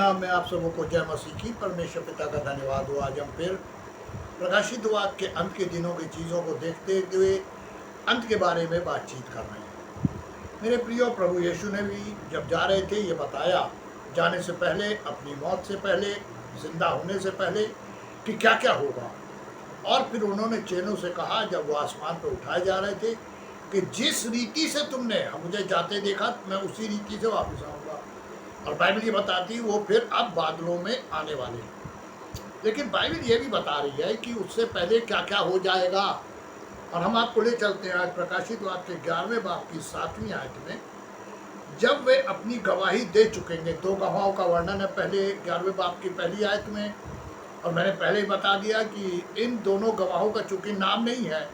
नाम में आप सबों को जय मसीह की। परमेश्वर पिता का धन्यवाद हो। आज हम फिर प्रकाशित वाक्य के अंत के दिनों की चीज़ों को देखते हुए अंत के बारे में बातचीत कर रहे हैं। मेरे प्रियो, प्रभु यीशु ने भी जब जा रहे थे ये बताया, जाने से पहले, अपनी मौत से पहले, जिंदा होने से पहले कि क्या क्या होगा। और फिर उन्होंने चेलों से कहा जब वो आसमान पर उठाए जा रहे थे कि जिस रीति से तुमने मुझे जाते देखा मैं उसी रीति से वापस आऊँगा। और बाइबल ये बताती वो फिर अब बादलों में आने वाले हैं। लेकिन बाइबल ये भी बता रही है कि उससे पहले क्या क्या हो जाएगा। और हम आपको ले चलते हैं आज प्रकाशित वाक्य के 11वें बाब की 7वीं आयत में। जब वे अपनी गवाही दे चुकेंगे, दो गवाहों का वर्णन है पहले 11वें बाब की पहली आयत में। और मैंने पहले ही बता दिया कि इन दोनों गवाहों का चूंकि नाम नहीं है,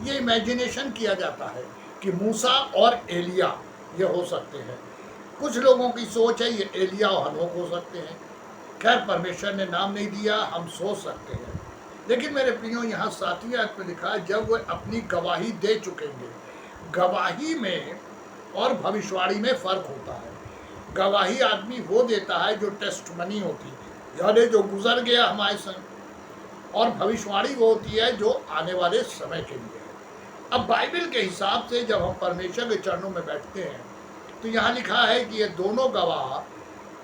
ये इमेजिनेशन किया जाता है कि मूसा और एलिया ये हो सकते हैं। कुछ लोगों की सोच है ये एलिया और हनोक हो सकते हैं। खैर, परमेश्वर ने नाम नहीं दिया, हम सोच सकते हैं। लेकिन मेरे प्रियो, यहाँ 7वीं आयत में लिखा है जब वे अपनी गवाही दे चुकेंगे। गवाही में और भविष्यवाणी में फ़र्क होता है। गवाही आदमी वो देता है जो टेस्टमनी होती है, यानी जो गुजर गया हमारे संग। और भविष्यवाणी वो होती है जो आने वाले समय के लिए है। अब बाइबल के हिसाब से जब हम परमेश्वर के चरणों में बैठते हैं तो यहाँ लिखा है कि ये दोनों गवाह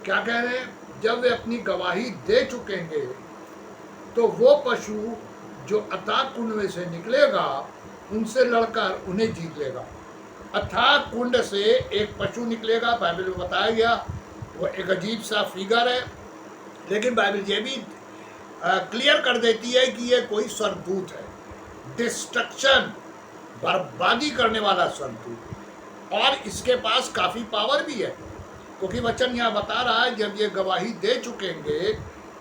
क्या कह रहे हैं, जब वे अपनी गवाही दे चुकेंगे तो वो पशु जो अथाह कुंड में से निकलेगा उनसे लड़कर उन्हें जीत लेगा। अथाह कुंड से एक पशु निकलेगा, बाइबल में बताया गया। वो एक अजीब सा फिगर है, लेकिन बाइबल ये भी क्लियर कर देती है कि ये कोई सरदूत है, डिस्ट्रक्शन, बर्बादी करने वाला सरदूत। और इसके पास काफ़ी पावर भी है, क्योंकि वचन यहाँ बता रहा है जब ये गवाही दे चुकेंगे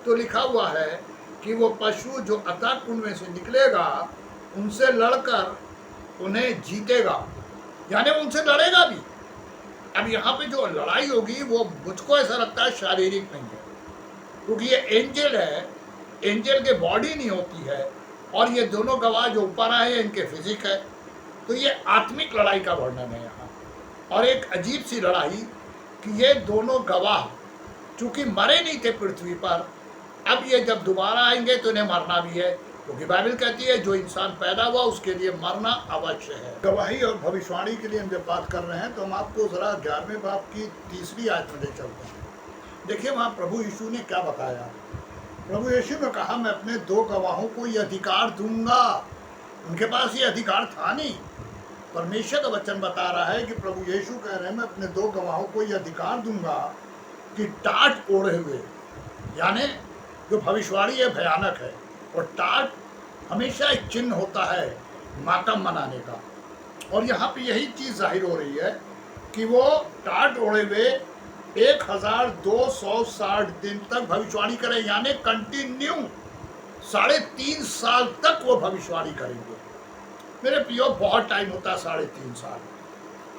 तो लिखा हुआ है कि वो पशु जो अथाह कुंड में से निकलेगा उनसे लड़कर उन्हें जीतेगा, यानी उनसे लड़ेगा भी। अब यहाँ पे जो लड़ाई होगी वो मुझको ऐसा लगता है शारीरिक नहीं है, क्योंकि ये एंजल है, एंजल के बॉडी नहीं होती है। और ये दोनों गवाह जो ऊपर आए हैं इनके फिजिक है, तो ये आत्मिक लड़ाई का वर्णन है यहाँ। और एक अजीब सी लड़ाई कि ये दोनों गवाह चूंकि मरे नहीं थे पृथ्वी पर, अब ये जब दोबारा आएंगे तो इन्हें मरना भी है, क्योंकि बाइबल कहती है जो इंसान पैदा हुआ उसके लिए मरना अवश्य है। गवाही और भविष्यवाणी के लिए हम जब बात कर रहे हैं तो हम आपको ज़रा 11वें बाब की 3री आयत में ले चलते हैं। देखिए वहाँ प्रभु यीशु ने क्या बताया। प्रभु यीशु ने कहा मैं अपने 2 गवाहों को ये अधिकार दूंगा। उनके पास ये अधिकार था नहीं। परमेश्वर का वचन बता रहा है कि प्रभु यीशु कह रहे हैं मैं अपने 2 गवाहों को ये अधिकार दूंगा कि टाट ओढ़े हुए, यानी जो भविष्यवाणी है भयानक है, और टाट हमेशा एक चिन्ह होता है मातम मनाने का। और यहाँ पे यही चीज़ जाहिर हो रही है कि वो टाट ओढ़े हुए 1260 दिन तक भविष्यवाणी करें, यानी कंटिन्यू 3.5 साल तक वो भविष्यवाणी करेंगे। मेरे प्रियो, बहुत टाइम होता है 3.5 साल।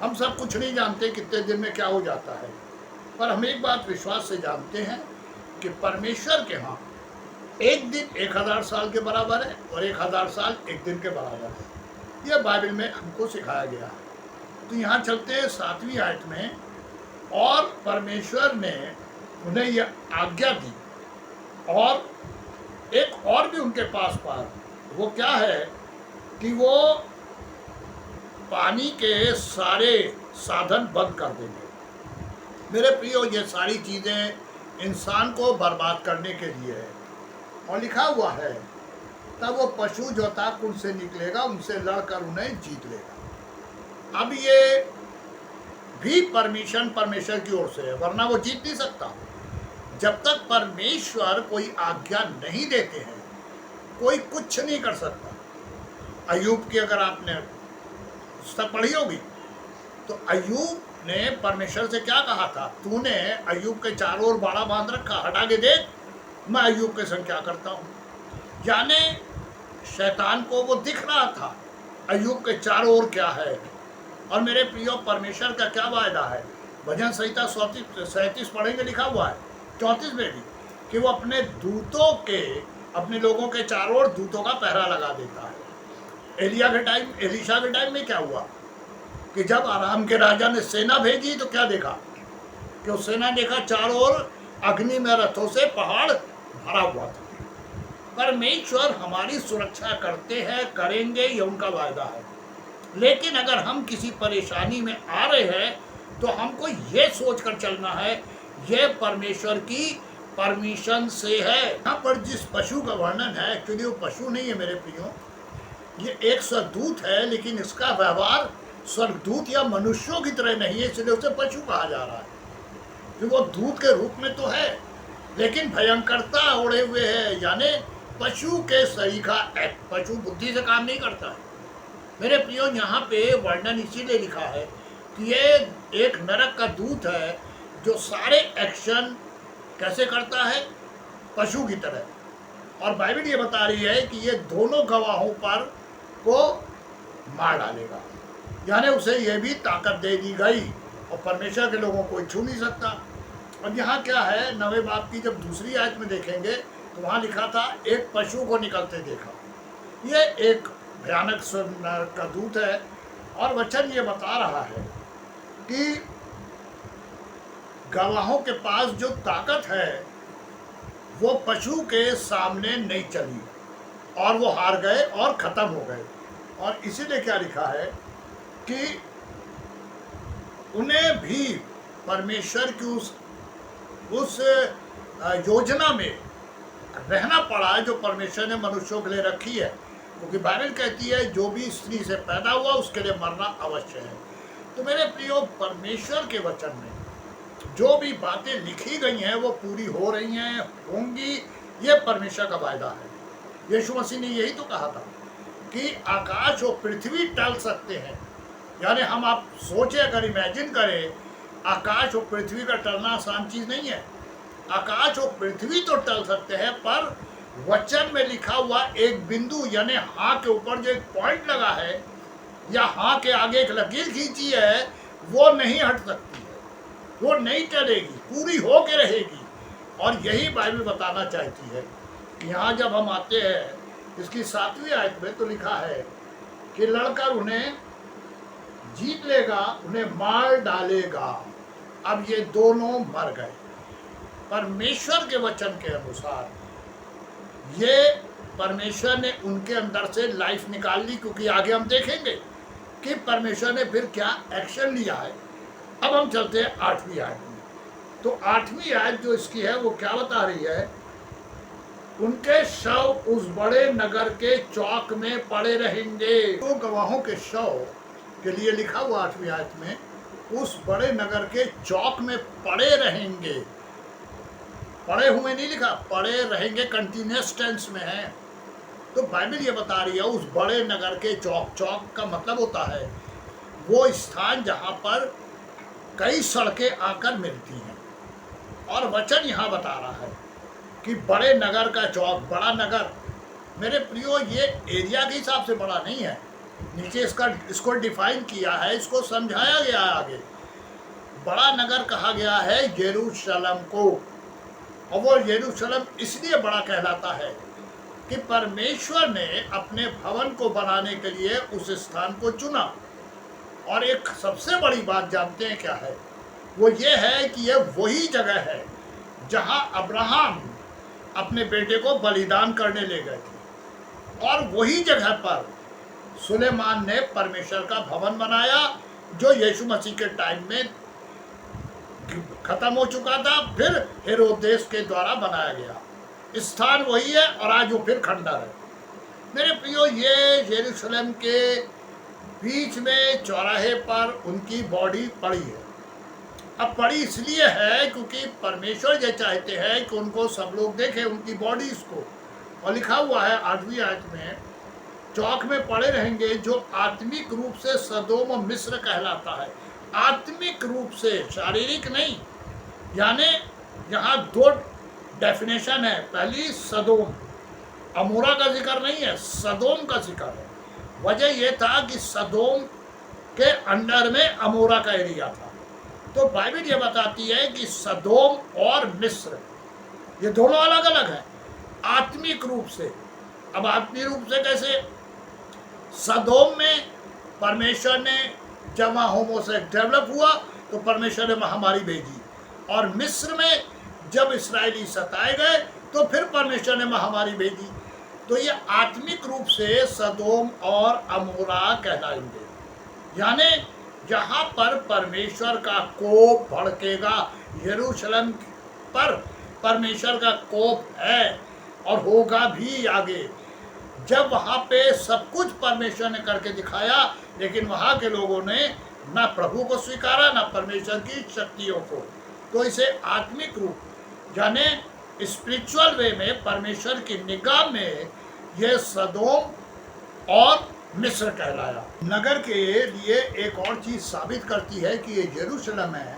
हम सब कुछ नहीं जानते कितने दिन में क्या हो जाता है, पर हम एक बात विश्वास से जानते हैं कि परमेश्वर के यहाँ एक दिन 1000 साल के बराबर है और 1000 साल एक दिन के बराबर है। यह बाइबल में हमको सिखाया गया है। तो यहाँ चलते हैं 7वीं आयत में। और परमेश्वर ने उन्हें यह आज्ञा दी और एक और भी उनके पास पार, वो क्या है कि वो पानी के सारे साधन बंद कर देंगे। मेरे प्रियो, ये सारी चीज़ें इंसान को बर्बाद करने के लिए है। और लिखा हुआ है तब वो पशु जो था कुंड से निकलेगा उनसे लड़कर उन्हें जीत लेगा। अब ये भी परमिशन परमेश्वर की ओर से है, वरना वो जीत नहीं सकता। जब तक परमेश्वर कोई आज्ञा नहीं देते हैं कोई कुछ नहीं कर सकता। अय्यूब की अगर आपने पुस्तक पढ़ी होगी तो अय्यूब ने परमेश्वर से क्या कहा था, तूने अय्यूब के चारों ओर बाड़ा बांध रखा, हटा के देख मैं अय्यूब के संग क्या करता हूँ। यानी शैतान को वो दिख रहा था अय्यूब के चारों ओर क्या है। और मेरे प्रियो, परमेश्वर का क्या वायदा है, भजन संहिता 37 पढ़ेंगे, लिखा हुआ है 34 में भी कि वो अपने दूतों के, अपने लोगों के चारों ओर दूतों का पहरा लगा देता है। एलीशा के टाइम में क्या हुआ कि जब आराम के राजा ने सेना भेजी तो क्या देखा कि उस सेना देखा चारों ओर अग्नि में रथों से पहाड़ भरा हुआ था। परमेश्वर हमारी सुरक्षा करते हैं, करेंगे, ये उनका वायदा है। लेकिन अगर हम किसी परेशानी में आ रहे हैं तो हमको ये सोच कर चलना है ये परमेश्वर की परमिशन से है। यहाँ पर जिस पशु का वर्णन है, एक्चुअली वो पशु नहीं है मेरे प्रियो, ये एक स्वर्गदूत है, लेकिन इसका व्यवहार स्वर्गदूत या मनुष्यों की तरह नहीं है, इसलिए उसे पशु कहा जा रहा है। कि वो दूत के रूप में तो है, लेकिन भयंकरता ओढ़े हुए है, यानी पशु के सरीखा है। पशु बुद्धि से काम नहीं करता है मेरे प्रियो। यहाँ पे वर्णन इसीलिए लिखा है कि ये एक नरक का दूत है जो सारे एक्शन कैसे करता है, पशु की तरह। और बाइबल ये बता रही है कि ये दोनों गवाहों पर को मार डालेगा, यानी उसे ये भी ताकत दे दी गई और परमेश्वर के लोगों को छू नहीं सकता। और यहाँ क्या है, 9वें बाब की जब दूसरी आयत में देखेंगे तो वहाँ लिखा था एक पशु को निकलते देखा। ये एक भयानक का दूत है और वचन ये बता रहा है कि गवाहों के पास जो ताकत है वो पशु के सामने नहीं चली और वो हार गए और खत्म हो गए। और इसीलिए क्या लिखा है कि उन्हें भी परमेश्वर की उस योजना में रहना पड़ा जो परमेश्वर ने मनुष्यों के लिए रखी है, क्योंकि बाइबल कहती है जो भी स्त्री से पैदा हुआ उसके लिए मरना अवश्य है। तो मेरे प्रियो, परमेश्वर के वचन में जो भी बातें लिखी गई हैं वो पूरी हो रही हैं, होंगी, ये परमेश्वर का वायदा है। यीशु मसीह ने यही तो कहा था कि आकाश और पृथ्वी टल सकते हैं, यानी हम आप सोचे, अगर इमेजिन करें, आकाश और पृथ्वी का टलना आसान चीज़ नहीं है। आकाश और पृथ्वी तो टल सकते हैं, पर वचन में लिखा हुआ एक बिंदु, यानी हाँ के ऊपर जो एक पॉइंट लगा है या हाँ के आगे एक लकीर खींची है, वो नहीं हट सकती है, वो नहीं टलेगी, पूरी हो के रहेगी। और यही बाइबल बताना चाहती है। यहाँ जब हम आते हैं इसकी 7वीं आयत में तो लिखा है कि लड़कर उन्हें जीत लेगा, उन्हें मार डालेगा। अब ये दोनों मर गए। परमेश्वर के वचन के अनुसार ये परमेश्वर ने उनके अंदर से लाइफ निकाल ली, क्योंकि आगे हम देखेंगे कि परमेश्वर ने फिर क्या एक्शन लिया है। अब हम चलते हैं 8वीं आयत में। तो 8वीं आयत जो इसकी है वो क्या बता रही है, उनके शव उस बड़े नगर के चौक में पड़े रहेंगे। तो गवाहों के शव के लिए लिखा हुआ 8वीं आयत में उस बड़े नगर के चौक में पड़े रहेंगे। पड़े हुए नहीं लिखा, पड़े रहेंगे कंटिन्यूअस टेंस में है। तो बाइबल ये बता रही है उस बड़े नगर के चौक। चौक का मतलब होता है वो स्थान जहाँ पर कई सड़कें आकर मिलती हैं। और वचन यहाँ बता रहा है कि बड़े नगर का चौक, बड़ा नगर। मेरे प्रियो, ये एरिया के हिसाब से बड़ा नहीं है, नीचे इसको डिफाइन किया है, इसको समझाया गया है आगे। बड़ा नगर कहा गया है यरूशलेम को, और वो यरूशलेम इसलिए बड़ा कहलाता है कि परमेश्वर ने अपने भवन को बनाने के लिए उस स्थान को चुना। और एक सबसे बड़ी बात जानते हैं क्या है, वो ये है कि ये वही जगह है जहां अब्राहम अपने बेटे को बलिदान करने ले गए थे। और वही जगह पर सुलेमान ने परमेश्वर का भवन बनाया जो यीशु मसीह के टाइम में खत्म हो चुका था, फिर हेरोदेस के द्वारा बनाया गया। स्थान वही है और आज वो फिर खंडर है। मेरे प्रियो, ये यरूशलेम के बीच में चौराहे पर उनकी बॉडी पड़ी है। अब पड़ी इसलिए है क्योंकि परमेश्वर ये चाहते हैं कि उनको सब लोग देखें, उनकी बॉडीज को। और लिखा हुआ है 8वीं आयत में, चौक में पड़े रहेंगे जो आत्मिक रूप से सदोम और मिस्र कहलाता है। आत्मिक रूप से, शारीरिक नहीं। यानी यहाँ दो डेफिनेशन है। पहली सदोम, अमोरा का जिक्र नहीं है, सदोम का जिक्र है। वजह यह था कि सदोम के अंडर में अमोरा का एरिया था। तो बाइबल ये बताती है कि सदोम और मिस्र ये दोनों अलग अलग हैं आत्मिक रूप से। अब आत्मिक रूप से कैसे? सदोम में परमेश्वर ने जब वहाँ होमोसेक्स डेवलप हुआ तो परमेश्वर ने महामारी भेजी, और मिस्र में जब इसराइली सताए गए तो फिर परमेश्वर ने महामारी भेजी। तो ये आत्मिक रूप से सदोम और अमोरा कहलाएंगे, यानी जहाँ पर परमेश्वर का कोप भड़केगा। यरूशलेम पर परमेश्वर का कोप है और होगा भी आगे, जब वहाँ पे सब कुछ परमेश्वर ने करके दिखाया, लेकिन वहाँ के लोगों ने ना प्रभु को स्वीकारा ना परमेश्वर की शक्तियों को। तो इसे आत्मिक रूप यानी स्पिरिचुअल वे में परमेश्वर की निगाह में यह सदोम और मिस्र कहलाया। नगर के लिए एक और चीज साबित करती है कि ये यरूशलेम है,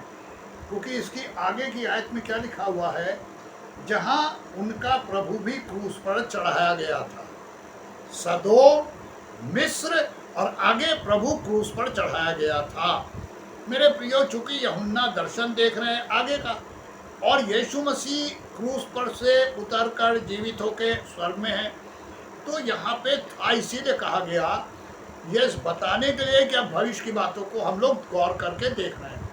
क्योंकि इसकी आगे की आयत में क्या लिखा हुआ है, जहां उनका प्रभु भी क्रूस पर चढ़ाया गया था। सदोम, मिस्र और आगे प्रभु क्रूस पर चढ़ाया गया था। मेरे प्रियो, चूंकि यूहन्ना दर्शन देख रहे हैं आगे का, और यीशु मसीह क्रूस पर से उतरकर जीवित होकर स्वर्ग में है, तो यहाँ पे था इसीलिए कहा गया, ये बताने के लिए कि अब भविष्य की बातों को हम लोग गौर करके देख रहे हैं।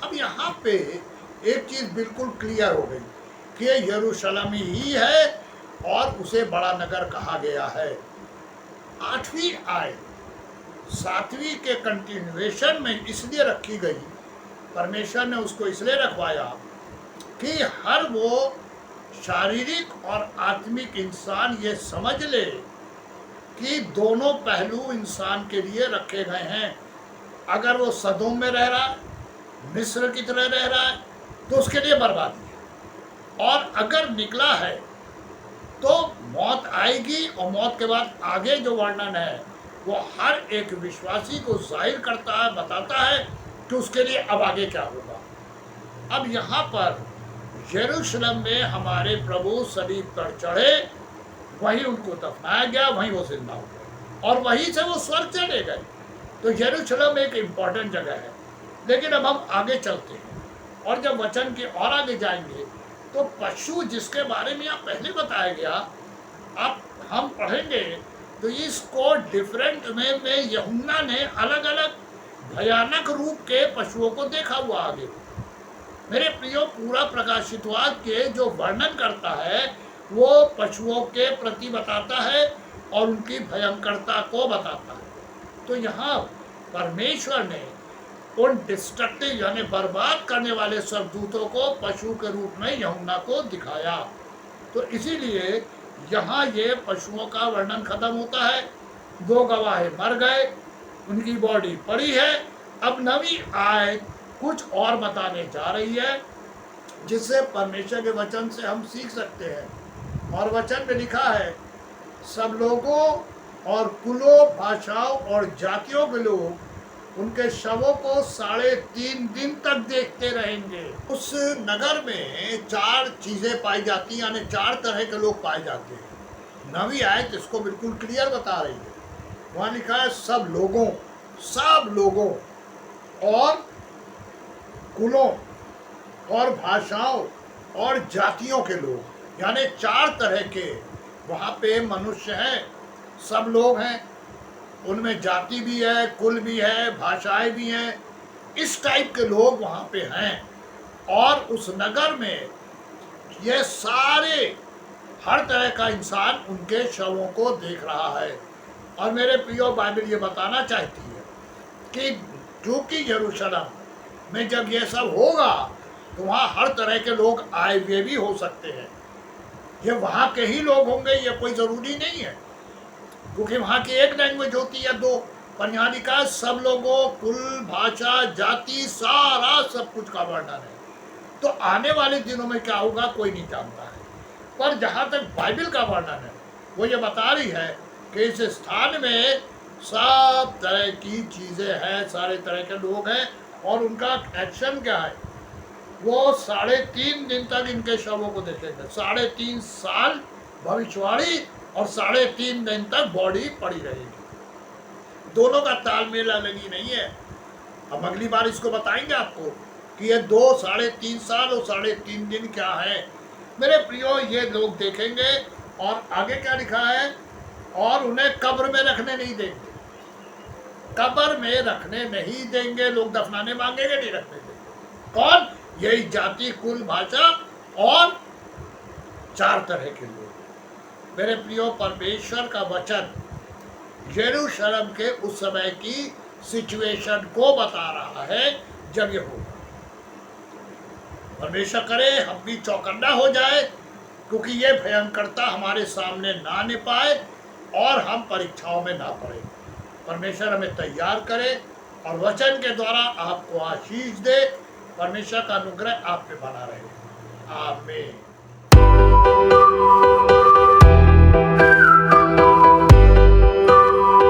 अब यहाँ पे एक चीज़ बिल्कुल क्लियर हो गई कि ये यरूशलेम ही है और उसे बड़ा नगर कहा गया है। 8वीं आयत 7वीं के कंटिन्यूएशन में इसलिए रखी गई, परमेश्वर ने उसको इसलिए रखवाया कि हर वो शारीरिक और आत्मिक इंसान ये समझ ले कि दोनों पहलू इंसान के लिए रखे गए हैं। अगर वो सदोम में रह रहा है, मिस्र की तरह रह रहा है, तो उसके लिए बर्बादी है, और अगर निकला है तो मौत आएगी, और मौत के बाद आगे जो वर्णन है वो हर एक विश्वासी को जाहिर करता है, बताता है कि उसके लिए अब आगे क्या होगा। अब यहाँ पर यरूशलेम में हमारे प्रभु सलीब पर चढ़े, वहीं उनको दफनाया गया, वहीं वो जिंदा हो गए और वहीं से वो स्वर्ग चले गए। तो यरूशलेम एक इम्पॉर्टेंट जगह है। लेकिन अब हम आगे चलते हैं, और जब वचन के और आगे जाएंगे तो पशु जिसके बारे में यहाँ पहले बताया गया, अब हम पढ़ेंगे तो इसको डिफरेंट वे में यूहन्ना ने अलग अलग भयानक रूप के पशुओं को देखा हुआ आगे। मेरे प्रियो, पूरा प्रकाशित वाक्य जो वर्णन करता है वो पशुओं के प्रति बताता है और उनकी भयंकरता को बताता है। तो यहाँ परमेश्वर ने उन डिस्ट्रक्टिव यानी बर्बाद करने वाले स्वर्गदूतों को पशु के रूप में यूहन्ना को दिखाया। तो इसीलिए यहाँ ये पशुओं का वर्णन खत्म होता है। 2 गवाह मर गए, उनकी बॉडी पड़ी है। अब 9वीं आयत कुछ और बताने जा रही है, जिससे परमेश्वर के वचन से हम सीख सकते हैं। और वचन में लिखा है, सब लोगों और कुलों, भाषाओं और जातियों के लोग उनके शवों को 3.5 दिन तक देखते रहेंगे। उस नगर में 4 चीजें पाई जाती हैं, यानी 4 तरह के लोग पाए जाते हैं। 9वीं आयत इसको बिल्कुल क्लियर बता रही है। वहाँ लिखा है, सब लोगों और कुलों और भाषाओं और जातियों के लोग, यानी 4 तरह के वहाँ पे मनुष्य हैं। सब लोग हैं, उनमें जाति भी है, कुल भी है, भाषाएं भी हैं। इस टाइप के लोग वहाँ पे हैं। और उस नगर में ये सारे हर तरह का इंसान उनके शवों को देख रहा है। और मेरे प्रियो, बाइबल ये बताना चाहती है कि क्योंकि यरूशलेम में जब ये सब होगा तो वहाँ हर तरह के लोग आए हुए भी हो सकते हैं। ये वहाँ के ही लोग होंगे, ये कोई ज़रूरी नहीं है, क्योंकि वहाँ की एक लैंग्वेज होती है 2, पर यहाँ लिखा है सब लोगों, कुल, भाषा, जाति, सारा सब कुछ का वर्णन है। तो आने वाले दिनों में क्या होगा कोई नहीं जानता है, पर जहाँ तक बाइबल का वर्णन है वो ये बता रही है कि इस स्थान में सब तरह की चीज़ें हैं, सारे तरह के लोग हैं। और उनका एक्शन क्या है, वो 3.5 दिन तक इनके शवों को देखेंगे। 3.5 साल भविष्यवाणी और 3.5 दिन तक बॉडी पड़ी रहेगी। दोनों का तालमेल अलग ही नहीं है। अब अगली बार इसको बताएंगे आपको कि ये 3.5 साल और 3.5 दिन क्या है। मेरे प्रियो, ये लोग देखेंगे। और आगे क्या लिखा है, और उन्हें कब्र में रखने नहीं देंगे। कब्र में रखने नहीं देंगे, लोग दफनाने मांगेंगे, नहीं रखने देंगे। कौन? यही जाति, कुल, भाषा और 4 तरह के लोग। मेरे प्रियो, परमेश्वर का वचन यरूशलेम के उस समय की सिचुएशन को बता रहा है जब ये होगा। परमेश्वर करे हम भी चौकन्ना हो जाए, क्योंकि ये भयंकरता हमारे सामने ना आने पाए और हम परीक्षाओं में ना पड़े। परमेश्वर हमें तैयार करे और वचन के द्वारा आपको आशीष दे। परमेश्वर का अनुग्रह आप पे बना रहे। आमीन।